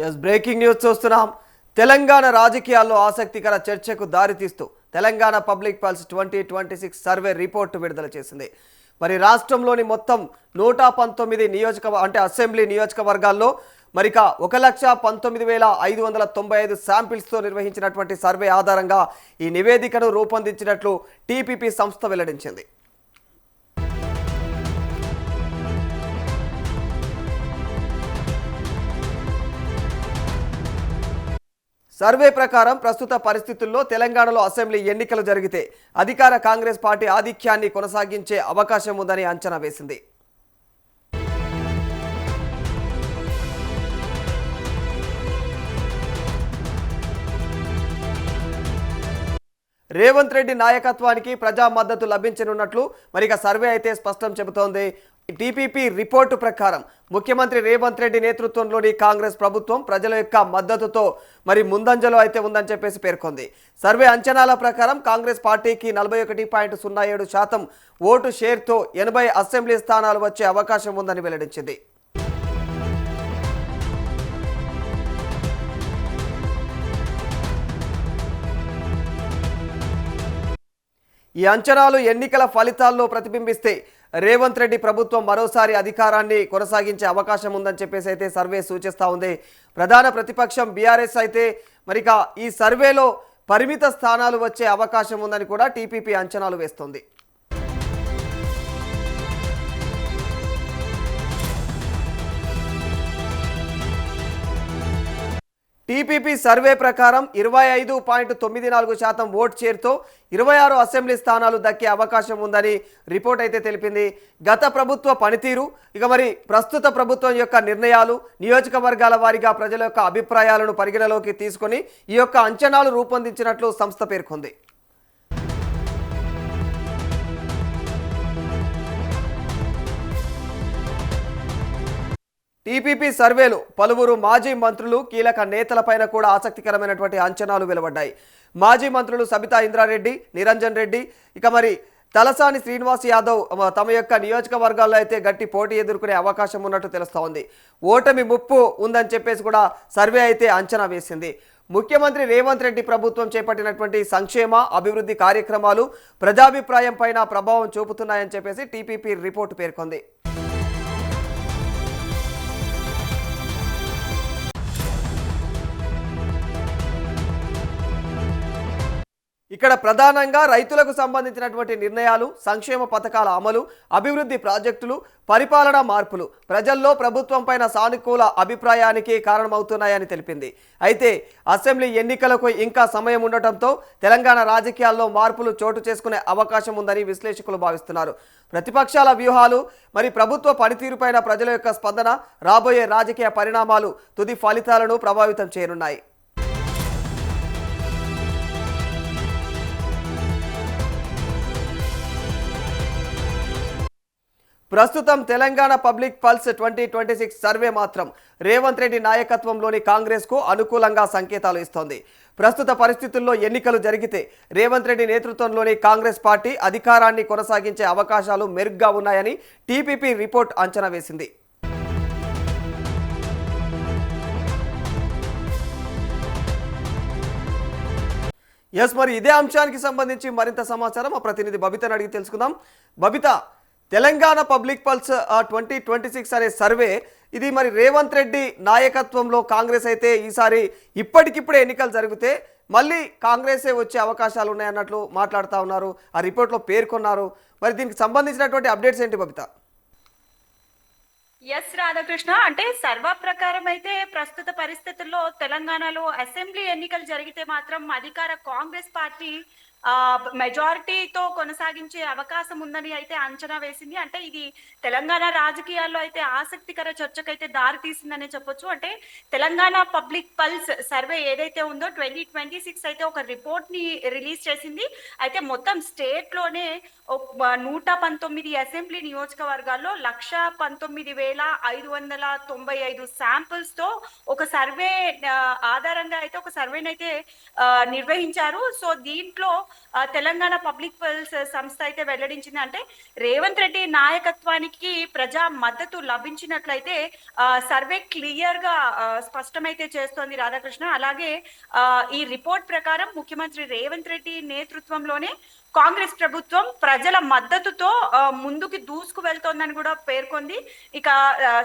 Yes breaking news చూస్తున్నాం. తెలంగాణ రాజకీయాల్లో ఆసక్తికర చర్చకు దారితీస్తూ Telangana public pulse 2026 survey report విడుదల చేసింది. మరి రాష్ట్రంలోని మొత్తం 119 అసెంబ్లీ నియోజకవర్గాల్లో మరిక 1,19,595 శాంపిల్స్తో నిర్వహించినటువంటి సర్వే ఆధారంగా ఈ నివేదికను రూపొందించినట్లు టీపీపీ సంస్థ వెల్లడించింది. సర్వే ప్రకారం ప్రస్తుత పరిస్థితుల్లో తెలంగాణలో అసెంబ్లీ ఎన్నికలు జరిగితే అధికార కాంగ్రెస్ పార్టీ ఆధిక్యాన్ని కొనసాగించే అవకాశం ఉందని అంచనా వేసింది. రేవంత్ రెడ్డి నాయకత్వానికి ప్రజా మద్దతు లభించనున్నట్లు మరిక సర్వే అయితే స్పష్టం చెబుతోంది. టీపీపీ రిపోర్టు ప్రకారం ముఖ్యమంత్రి రేవంత్ రెడ్డి నేతృత్వంలోని కాంగ్రెస్ ప్రభుత్వం ప్రజల యొక్క మద్దతుతో మరి ముందంజలో అయితే ఉందని చెప్పేసి పేర్కొంది. సర్వే అంచనాల ప్రకారం కాంగ్రెస్ పార్టీకి 41.07% ఓటు షేర్తో 80 అసెంబ్లీ స్థానాలు వచ్చే అవకాశం ఉందని వెల్లడించింది. ఈ అంచనాలు ఎన్నికల ఫలితాల్లో ప్రతిబింబిస్తే రేవంత్ రెడ్డి ప్రభుత్వం మరోసారి అధికారాన్ని కొనసాగించే అవకాశం ఉందని చెప్పేసి అయితే సర్వే సూచిస్తూ ఉంది. ప్రధాన ప్రతిపక్షం బీఆర్ఎస్ అయితే మరిక ఈ సర్వేలో పరిమిత స్థానాలు వచ్చే అవకాశం ఉందని కూడా టీపీపీ అంచనాలు వేస్తోంది. టీపీపీ సర్వే ప్రకారం 25.94% ఓట్ షేర్తో 26 అసెంబ్లీ స్థానాలు దక్కే అవకాశం ఉందని రిపోర్ట్ అయితే తెలిపింది. గత ప్రభుత్వ పనితీరు మరి ప్రస్తుత ప్రభుత్వం యొక్క నిర్ణయాలు నియోజకవర్గాల వారీగా ప్రజల యొక్క అభిప్రాయాలను పరిగణలోకి తీసుకొని ఈ యొక్క అంచనాలు రూపొందించినట్లు సంస్థ పేర్కొంది. టీపీపీ సర్వేలో పలువురు మాజీ మంత్రులు కీలక నేతలపైన కూడా ఆసక్తికరమైనటువంటి అంచనాలు వెలువడ్డాయి. మాజీ మంత్రులు సబితా ఇంద్రారెడ్డి, నిరంజన్ రెడ్డి మరి తలసాని శ్రీనివాస్ యాదవ్ తమ యొక్క నియోజకవర్గాల్లో అయితే గట్టి పోటీ ఎదుర్కొనే అవకాశం ఉన్నట్టు తెలుస్తూ ఉంది. ఓటమి ముప్పు ఉందని చెప్పేసి కూడా సర్వే అయితే అంచనా వేసింది. ముఖ్యమంత్రి రేవంత్ రెడ్డి ప్రభుత్వం చేపట్టినటువంటి సంక్షేమ అభివృద్ధి కార్యక్రమాలు ప్రజాభిప్రాయం పైన ప్రభావం చూపుతున్నాయని చెప్పేసి టీపీపీ రిపోర్టు పేర్కొంది. ఇక్కడ ప్రధానంగా రైతులకు సంబంధించినటువంటి నిర్ణయాలు, సంక్షేమ పథకాల అమలు, అభివృద్ధి ప్రాజెక్టులు, పరిపాలనా మార్పులు ప్రజల్లో ప్రభుత్వం పైన సానుకూల అభిప్రాయానికి కారణమవుతున్నాయని తెలిపింది. అయితే అసెంబ్లీ ఎన్నికలకు ఇంకా సమయం ఉండటంతో తెలంగాణ రాజకీయాల్లో మార్పులు చోటు చేసుకునే అవకాశం ఉందని విశ్లేషకులు భావిస్తున్నారు. ప్రతిపక్షాల వ్యూహాలు మరి ప్రభుత్వ పనితీరుపైన ప్రజల యొక్క స్పందన రాబోయే రాజకీయ పరిణామాలు తుది ఫలితాలను ప్రభావితం చేయనున్నాయి. ప్రస్తుతం తెలంగాణ పబ్లిక్ పల్స్ 2026 సర్వే మాత్రం రేవంత్ రెడ్డి నాయకత్వంలోని కాంగ్రెస్కు అనుకూలంగా సంకేతాలు ఇస్తోంది. ప్రస్తుత పరిస్థితుల్లో ఎన్నికలు జరిగితే రేవంత్ రెడ్డి నేతృత్వంలోని కాంగ్రెస్ పార్టీ అధికారాన్ని కొనసాగించే అవకాశాలు మెరుగ్గా ఉన్నాయని టీపీపీ రిపోర్ట్ అంచనా వేసింది. మరి ఇదే అంశానికి సంబంధించి మరింత సమాచారం మా ప్రతినిధి బబితను అడిగి తెలుసుకుందాం. బబిత, తెలంగాణ పబ్లిక్ పల్స్ 2026 అనే సర్వే ఇది మరి రేవంత్ రెడ్డి నాయకత్వంలో కాంగ్రెస్ అయితే ఈసారి ఇప్పటికిప్పుడే ఎన్నికలు జరిగితే మళ్ళీ కాంగ్రెసే వచ్చే అవకాశాలు ఉన్నాయన్నట్లు మాట్లాడుతూ ఉన్నారు, ఆ రిపోర్ట్లో పేర్కొన్నారు. మరి దీనికి సంబంధించినటువంటి అప్డేట్స్ ఏంటి బబిత? ఎస్ రాధాకృష్ణ, అంటే సర్వే ప్రకారం అయితే ప్రస్తుత పరిస్థితుల్లో తెలంగాణలో అసెంబ్లీ ఎన్నికలు జరిగితే మాత్రం అధికార కాంగ్రెస్ పార్టీ మెజారిటీతో కొనసాగించే అవకాశం ఉందని అయితే అంచనా వేసింది. అంటే ఇది తెలంగాణ రాజకీయాల్లో అయితే ఆసక్తికర చర్చకైతే దారి తీసిందనే చెప్పొచ్చు. అంటే తెలంగాణ పబ్లిక్ పల్స్ సర్వే ఏదైతే ఉందో 2026 అయితే ఒక రిపోర్ట్ ని రిలీజ్ చేసింది. అయితే మొత్తం స్టేట్ లోనే 119 అసెంబ్లీ నియోజకవర్గాల్లో 1,19,595 శాంపిల్స్ తో ఒక సర్వే ఆధారంగా అయితే ఒక సర్వేని అయితే నిర్వహించారు. సో దీంట్లో తెలంగాణ పబ్లిక్ పల్స్ సంస్థ అయితే వెల్లడించింది. అంటే రేవంత్ రెడ్డి నాయకత్వానికి ప్రజా మద్దతు లభించినట్లయితే సర్వే క్లియర్ గా స్పష్టమైతే చేస్తోంది రాధాకృష్ణ. అలాగే ఈ రిపోర్ట్ ప్రకారం ముఖ్యమంత్రి రేవంత్ రెడ్డి నేతృత్వంలోనే కాంగ్రెస్ ప్రభుత్వం ప్రజల మద్దతుతో ముందుకు దూసుకు వెళ్తోందని కూడా పేర్కొంది. ఇక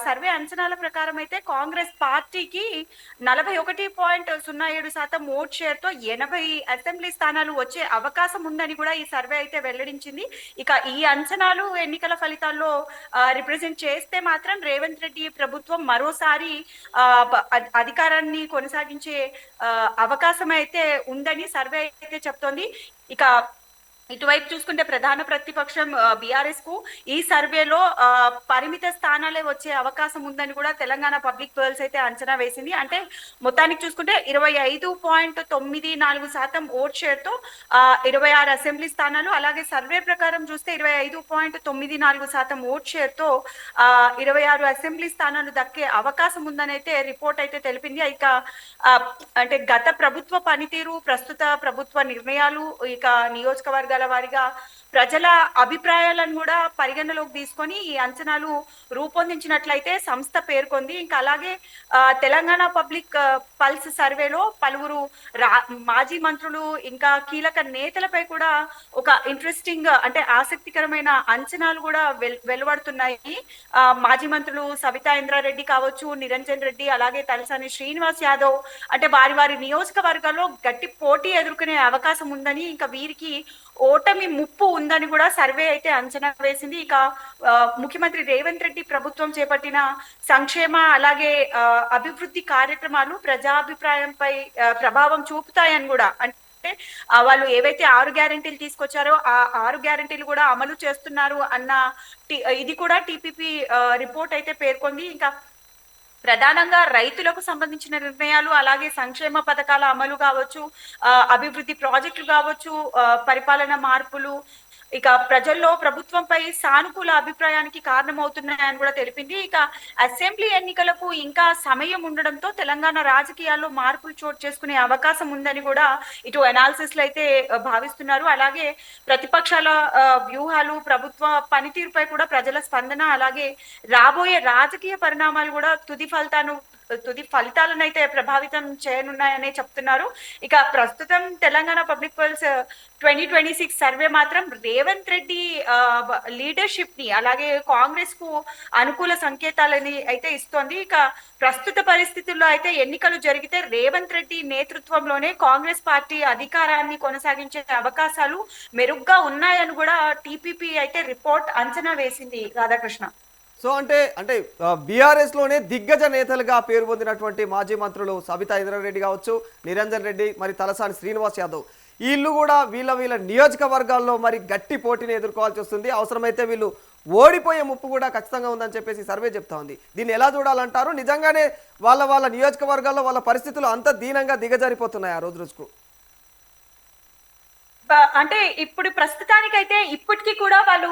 సర్వే అంచనాల ప్రకారం అయితే కాంగ్రెస్ పార్టీకి 41.07% ఓట్ షేర్ తో 80 అసెంబ్లీ స్థానాలు వచ్చే అవకాశం ఉందని కూడా ఈ సర్వే అయితే వెల్లడించింది. ఇక ఈ అంచనాలు ఎన్నికల ఫలితాల్లో రిప్రజెంట్ చేస్తే మాత్రం రేవంత్ రెడ్డి ప్రభుత్వం మరోసారి అధికారాన్ని కొనసాగించే అవకాశం అయితే ఉందని సర్వే అయితే చెప్తోంది. ఇక ఇటువైపు చూసుకుంటే ప్రధాన ప్రతిపక్షం బీఆర్ఎస్ కు ఈ సర్వేలో పరిమిత స్థానాలే వచ్చే అవకాశం ఉందని కూడా తెలంగాణ పబ్లిక్ పల్స్ అయితే అంచనా వేసింది. అంటే మొత్తానికి చూసుకుంటే 25.94% ఓట్ షేర్ తో 26 అసెంబ్లీ స్థానాలు, అలాగే సర్వే ప్రకారం చూస్తే 25.94% ఓట్ షేర్ తో 26 అసెంబ్లీ స్థానాలు దక్కే అవకాశం ఉందని అయితే రిపోర్ట్ అయితే తెలిపింది. ఇక అంటే గత ప్రభుత్వ పనితీరు, ప్రస్తుత ప్రభుత్వ నిర్ణయాలు, ఇక నియోజకవర్గ వారిగా ప్రజల అభిప్రాయాలను కూడా పరిగణలోకి తీసుకొని ఈ అంచనాలు రూపొందించినట్లయితే సంస్థ పేర్కొంది. ఇంకా అలాగే తెలంగాణ పబ్లిక్ పల్స్ సర్వేలో పలువురు మాజీ మంత్రులు ఇంకా కీలక నేతలపై కూడా ఒక ఇంట్రెస్టింగ్ అంటే ఆసక్తికరమైన అంచనాలు కూడా వెలువడుతున్నాయి. మాజీ మంత్రులు సబితా ఇంద్రారెడ్డి కావచ్చు, నిరంజన్ రెడ్డి, అలాగే తలసాని శ్రీనివాస్ యాదవ్ అంటే వారి నియోజకవర్గాల్లో గట్టి పోటీ ఎదుర్కొనే అవకాశం ఉందని, ఇంకా వీరికి ఓటమి ముప్పు ఉందని కూడా సర్వే అయితే అంచనా వేసింది. ఇక ముఖ్యమంత్రి రేవంత్ రెడ్డి ప్రభుత్వం చేపట్టిన సంక్షేమ అలాగే అభివృద్ధి కార్యక్రమాలు ప్రజాభిప్రాయంపై ప్రభావం చూపుతాయని కూడా, అంటే వాళ్ళు ఏవైతే 6 గ్యారెంటీలు తీసుకొచ్చారో ఆ 6 గ్యారెంటీలు కూడా అమలు చేస్తున్నారు అన్న ఇది కూడా టీపీపీ రిపోర్ట్ అయితే పేర్కొంది. ఇంకా ప్రధానంగా రైతులకు సంబంధించిన నిర్ణయాలు, అలాగే సంక్షేమ పథకాల అమలు కావచ్చు, అభివృద్ధి ప్రాజెక్టులు కావచ్చు, పరిపాలన మార్పులు ఇక ప్రజల్లో ప్రభుత్వంపై సానుకూల అభిప్రాయానికి కారణమవుతున్నాయని కూడా తెలిపింది. ఇక అసెంబ్లీ ఎన్నికలకు ఇంకా సమయం ఉండడంతో తెలంగాణ రాజకీయాల్లో మార్పులు చోటు చేసుకునే అవకాశం ఉందని కూడా ఇటు అనాలిసిస్ లో అయితే భావిస్తున్నారు. అలాగే ప్రతిపక్షాల వ్యూహాలు, ప్రభుత్వ పనితీరుపై కూడా ప్రజల స్పందన, అలాగే రాబోయే రాజకీయ పరిణామాలు కూడా తుది ఫలితాలను అయితే ప్రభావితం చేయనున్నాయని చెప్తున్నారు. ఇక ప్రస్తుతం తెలంగాణ పబ్లిక్ పల్స్ 2026 సర్వే మాత్రం రేవంత్ రెడ్డి లీడర్షిప్ ని అలాగే కాంగ్రెస్ కు అనుకూల సంకేతాలని అయితే ఇస్తోంది. ఇక ప్రస్తుత పరిస్థితుల్లో అయితే ఎన్నికలు జరిగితే రేవంత్ రెడ్డి నేతృత్వంలోనే కాంగ్రెస్ పార్టీ అధికారాన్ని కొనసాగించే అవకాశాలు మెరుగ్గా ఉన్నాయని కూడా టీపీపీ అయితే రిపోర్ట్ అంచనా వేసింది రాధాకృష్ణ. సో అంటే బీఆర్ఎస్ లోనే దిగ్గజ నేతలుగా పేరు పొందినటువంటి మాజీ మంత్రులు సబితా ఇంద్రారెడ్డి కావచ్చు, నిరంజన్ రెడ్డి, మరి తలసాని శ్రీనివాస్ యాదవ్, వీళ్ళు కూడా వీళ్ళ నియోజకవర్గాల్లో మరి గట్టి పోటీని ఎదుర్కోవాల్సి వస్తుంది. అవసరమైతే వీళ్ళు ఓడిపోయే ముప్పు కూడా ఖచ్చితంగా ఉందని చెప్పేసి సర్వే చెప్తా ఉంది. దీన్ని ఎలా చూడాలంటారు? నిజంగానే వాళ్ళ నియోజకవర్గాల్లో వాళ్ళ పరిస్థితులు అంత దీనంగా దిగజారిపోతున్నాయి ఆ రోజు రోజుకు? అంటే ఇప్పుడు ప్రస్తుతానికైతే ఇప్పటికీ కూడా వాళ్ళు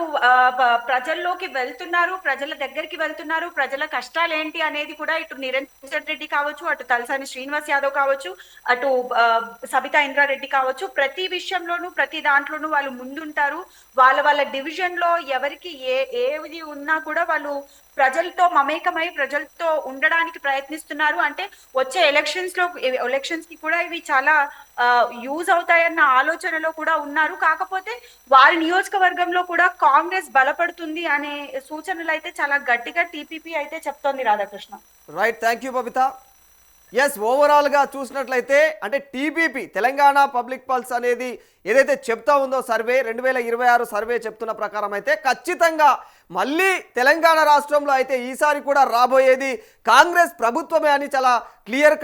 ప్రజల్లోకి వెళ్తున్నారు, ప్రజల దగ్గరికి వెళ్తున్నారు. ప్రజల కష్టాలు ఏంటి అనేది కూడా ఇటు నిరంజన్ రెడ్డి కావచ్చు, అటు తలసాని శ్రీనివాస్ యాదవ్ కావచ్చు, అటు సబితా ఇంద్రారెడ్డి కావచ్చు, ప్రతి విషయంలోనూ ప్రతి దాంట్లోనూ వాళ్ళు ముందుంటారు. వాళ్ళ డివిజన్ లో ఎవరికి ఏది ఉన్నా కూడా వాళ్ళు ప్రజలతో మమేకమై ప్రజలతో ఉండడానికి ప్రయత్నిస్తున్నారు. అంటే వచ్చే ఎలక్షన్స్ కి కూడా ఇవి చాలా యూజ్ అవుతాయన్న ఆలోచనలో కూడా ఉన్నారు. కాకపోతే వారి నియోజకవర్గంలో కూడా కాంగ్రెస్ బలపడుతుంది అనే సూచనలు అయితే చాలా గట్టిగా టీపీపీ అయితే చెప్తోంది Radhakrishna. Right, thank you Babitha. Yes, ఓవరాల్గా చూసినట్లయితే అంటే టీపీపీ తెలంగాణ పబ్లిక్ పల్స్ అనేది ఏదైతే చెప్తా ఉందో సర్వే 2026 సర్వే చెప్తున్న ప్రకారం అయితే ఖచ్చితంగా మళ్ళీ తెలంగాణ రాష్ట్రంలో అయితే ఈసారి కూడా రాబోయేది కాంగ్రెస్ ప్రభుత్వమే అని చాలా క్లియర్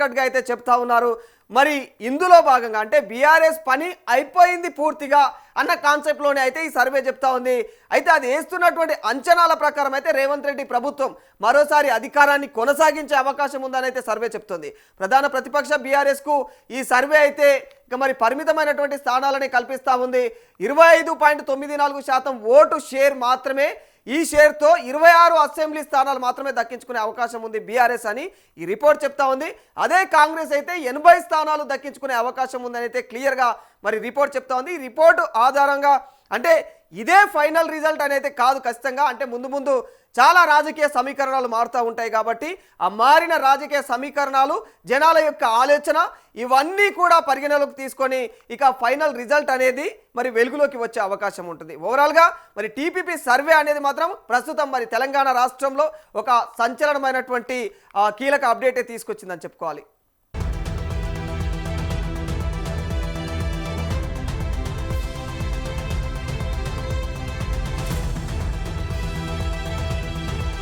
కట్గా అయితే చెప్తా ఉన్నారు. మరి ఇందులో భాగంగా అంటే బీఆర్ఎస్ పని అయిపోయింది పూర్తిగా అన్న కాన్సెప్ట్లోనే అయితే ఈ సర్వే చెప్తా ఉంది. అయితే అది వేస్తున్నటువంటి అంచనాల ప్రకారం అయితే రేవంత్ రెడ్డి ప్రభుత్వం మరోసారి అధికారాన్ని కొనసాగించే అవకాశం ఉందని అయితే సర్వే చెప్తుంది. ప్రధాన ప్రతిపక్ష బీఆర్ఎస్కు ఈ సర్వే అయితే ఇక మరి పరిమితమైనటువంటి స్థానాలని కల్పిస్తూ ఉంది. 25.94% ఓటు షేర్ మాత్రమే ఈ షేర్తో 26 అసెంబ్లీ స్థానాలు మాత్రమే దక్కించుకునే అవకాశం ఉంది బీఆర్ఎస్ అని ఈ రిపోర్ట్ చెప్తా ఉంది. అదే కాంగ్రెస్ అయితే 80 స్థానాలు దక్కించుకునే అవకాశం ఉందని అయితే క్లియర్గా మరి రిపోర్ట్ చెప్తా ఉంది. ఈ రిపోర్టు ఆధారంగా అంటే ఇదే ఫైనల్ రిజల్ట్ అనేది కాదు ఖచ్చితంగా, అంటే ముందు ముందు చాలా రాజకీయ సమీకరణాలు మారుతూ ఉంటాయి కాబట్టి ఆ మారిన రాజకీయ సమీకరణాలు, జనాల యొక్క ఆలోచన ఇవన్నీ కూడా పరిగణలోకి తీసుకొని ఇక ఫైనల్ రిజల్ట్ అనేది మరి వెలుగులోకి వచ్చే అవకాశం ఉంటుంది. ఓవరాల్గా మరి టీపీపీ సర్వే అనేది మాత్రం ప్రస్తుతం మరి తెలంగాణ రాష్ట్రంలో ఒక సంచలనమైనటువంటి కీలక అప్డేటే తీసుకొచ్చిందని చెప్పుకోవాలి.